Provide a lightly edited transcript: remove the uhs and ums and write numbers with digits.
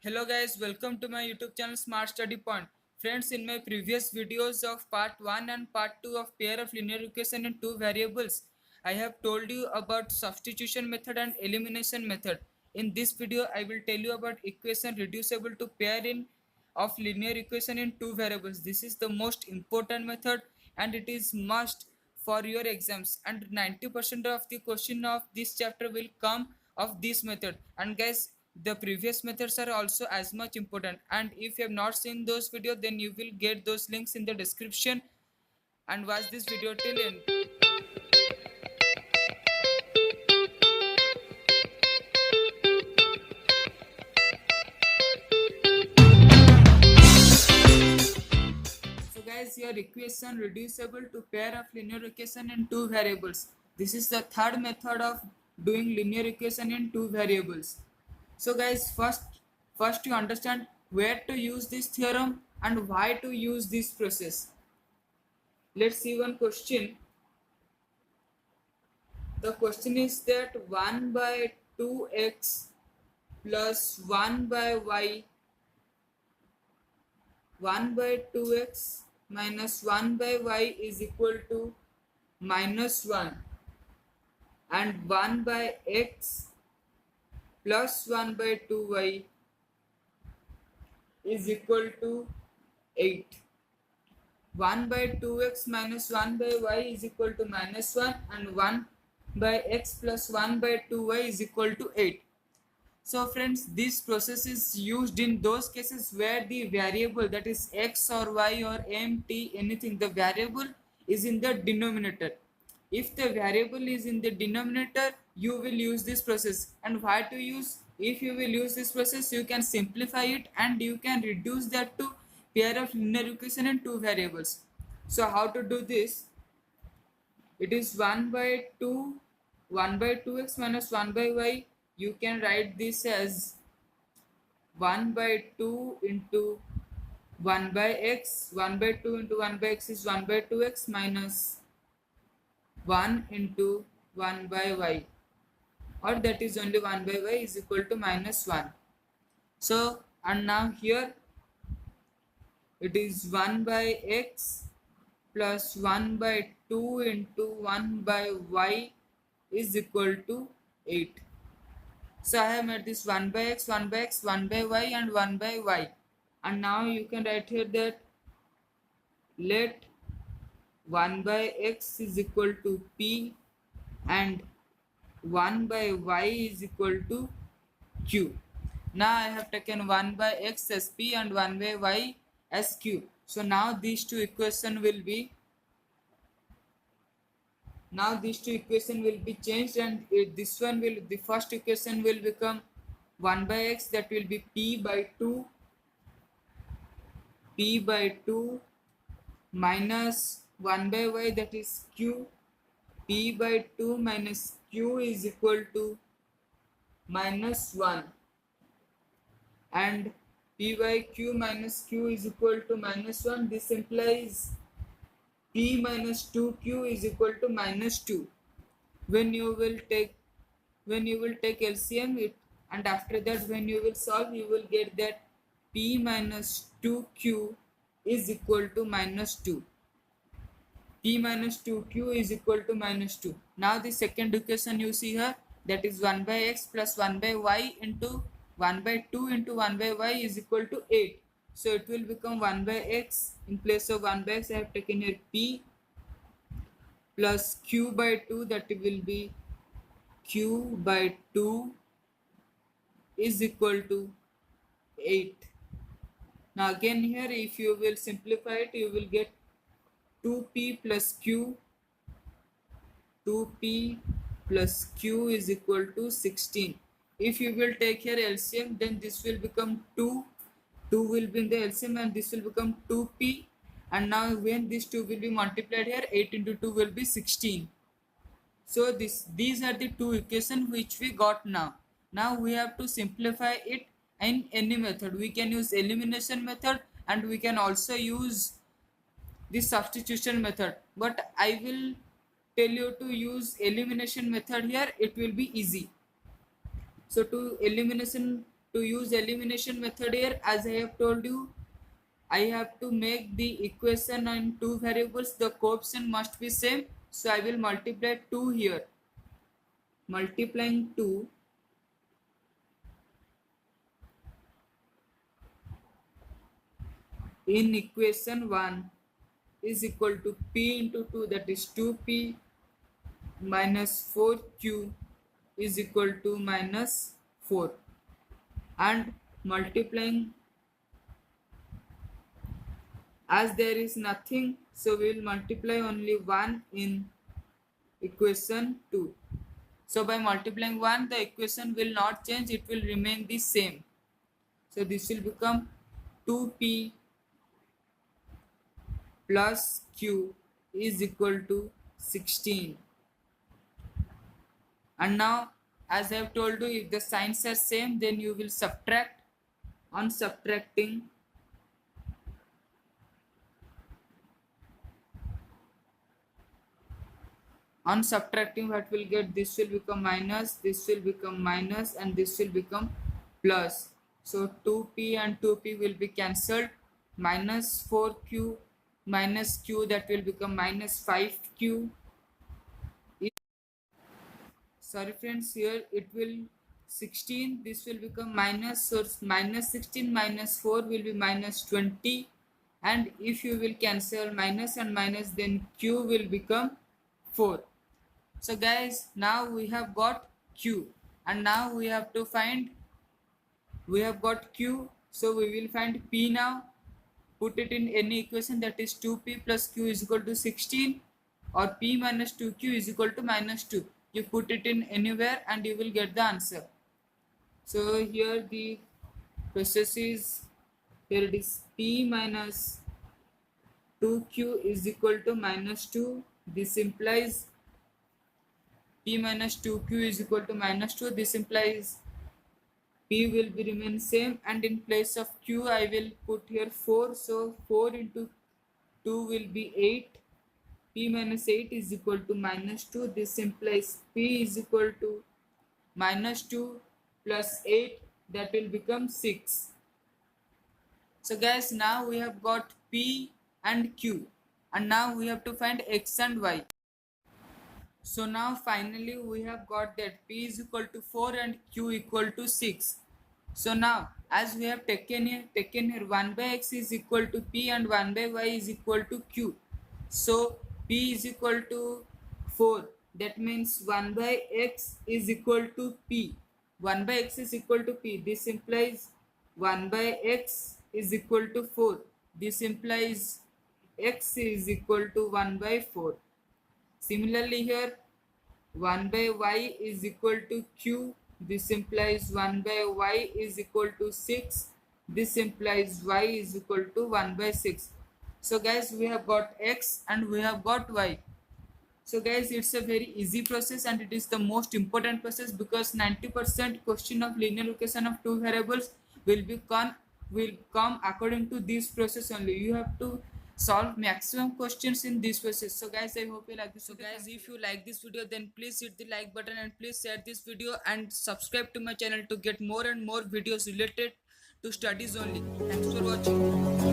Hello guys, welcome to my YouTube channel Smart Study Point. Friends, in my previous videos of part 1 and part 2 of pair of linear equation in two variables, I have told you about substitution method and elimination method. In this video, I will tell you about equation reducible to pair in of linear equation in two variables. This is the most important method and it is must for your exams, and 90% of the question of this chapter will come of this method. And guys, the previous methods are also as much important, and if you have not seen those videos, then you will get those links in the description and watch this video till end. So guys, your equation reducible to pair of linear equation in two variables. This is the third method of doing linear equation in two variables. So guys, first you understand where to use this theorem and why to use this process. Let's see one question. The question is that 1 by 2x plus 1 by y, 1 by 2x minus 1 by y is equal to minus 1, and 1 by x plus 1 by 2y is equal to 8. 1 by 2x minus 1 by y is equal to minus 1, and 1 by x plus 1 by 2y is equal to 8. So friends, this process is used in those cases where the variable, that is x or y or m, t, anything, the variable is in the denominator. If the variable is in the denominator, you will use this process. And why to use? If you will use this process, you can simplify it and you can reduce that to pair of linear equation in two variables. So how to do this? It is 1 by 2, 1 by 2x minus 1 by y. You can write this as 1 by 2 into 1 by x. 1 by 2 into 1 by x is 1 by 2x minus 1 into 1 by y, or that is only 1 by y is equal to minus 1. So, and now here it is 1 by x plus 1 by 2 into 1 by y is equal to 8. So I have made this 1 by x, 1 by x, 1 by y and 1 by y. And now you can write here that let 1 by x is equal to p and 1 by y is equal to q. Now I have taken 1 by x as p and 1 by y as q. So now these two equations will be changed, and this one will, the first equation will become 1 by x, that will be p by 2 minus 1 by y, that is q. P by 2 minus q is equal to minus 1, and p by q minus q is equal to minus 1. This implies p minus 2q is equal to minus 2. When you will take LCM, and after that when you will solve, you will get that p minus 2q is equal to minus 2. P minus 2q is equal to minus 2. Now the second equation you see here, that is 1 by x plus 1 by y into 1 by 2 into 1 by y is equal to 8. So it will become 1 by x. In place of 1 by x, I have taken here p plus q by 2, that will be q by 2 is equal to 8. Now again here, if you will simplify it, you will get 2p plus q. 2p plus q is equal to 16. If you will take here LCM, then this will become 2. 2 will be in the LCM and this will become 2p. And now when these two will be multiplied here, 8 into 2 will be 16. So these are the two equations which we got now. Now we have to simplify it in any method. We can use elimination method and we can also use the substitution method. But I will tell you to use elimination method here. It will be easy. So to to use elimination method here. As I have told you, I have to make the equation on two variables. The coefficient must be same. So I will multiply 2 here. Multiplying 2 in equation 1 is equal to P into 2, that is 2P minus 4Q is equal to minus 4, and multiplying, as there is nothing, so we will multiply only 1 in equation 2. So by multiplying 1, the equation will not change, it will remain the same. So this will become 2P plus Q is equal to 16. And now, as I have told you, if the signs are same, then you will subtract. On subtracting, what will get? This will become minus, this will become minus, and this will become plus. So 2P and 2P will be cancelled. Minus 4Q minus Q, that will become minus 5Q. Sorry friends, here it will 16, this will become minus, so minus 16 minus 4 will be minus 20, and if you will cancel minus and minus, then Q will become 4. So guys, now we have got Q, and now we have to find, we have got Q, so we will find P now. Put it in any equation, that is 2P plus Q is equal to 16, or P minus 2Q is equal to minus 2. You put it in anywhere and you will get the answer. So here the process is, here it is P minus 2Q is equal to minus 2. This implies P minus 2Q is equal to minus 2. This implies P will be remain same, and in place of Q I will put here 4. So 4 into 2 will be 8. P minus 8 is equal to minus 2. This implies P is equal to minus 2 plus 8, that will become 6. So guys, now we have got P and Q, and now we have to find X and Y. So now finally we have got that P is equal to 4 and Q equal to 6. So now, as we have taken here 1 by X is equal to P and 1 by Y is equal to Q. So P is equal to 4. That means 1 by X is equal to P. 1 by X is equal to P. This implies 1 by X is equal to 4. This implies X is equal to 1 by 4. Similarly here, 1 by Y is equal to Q. This implies 1 by Y is equal to 6. This implies Y is equal to 1 by 6. So guys, we have got X and we have got Y. So guys, it's a very easy process, and it is the most important process, because 90% question of linear equation of two variables will come according to this process only. You have to solve maximum questions in this process. So guys, I hope you like this. So guys, if you like this video, then please hit the like button and please share this video and subscribe to my channel to get more and more videos related to studies only. Thanks for watching.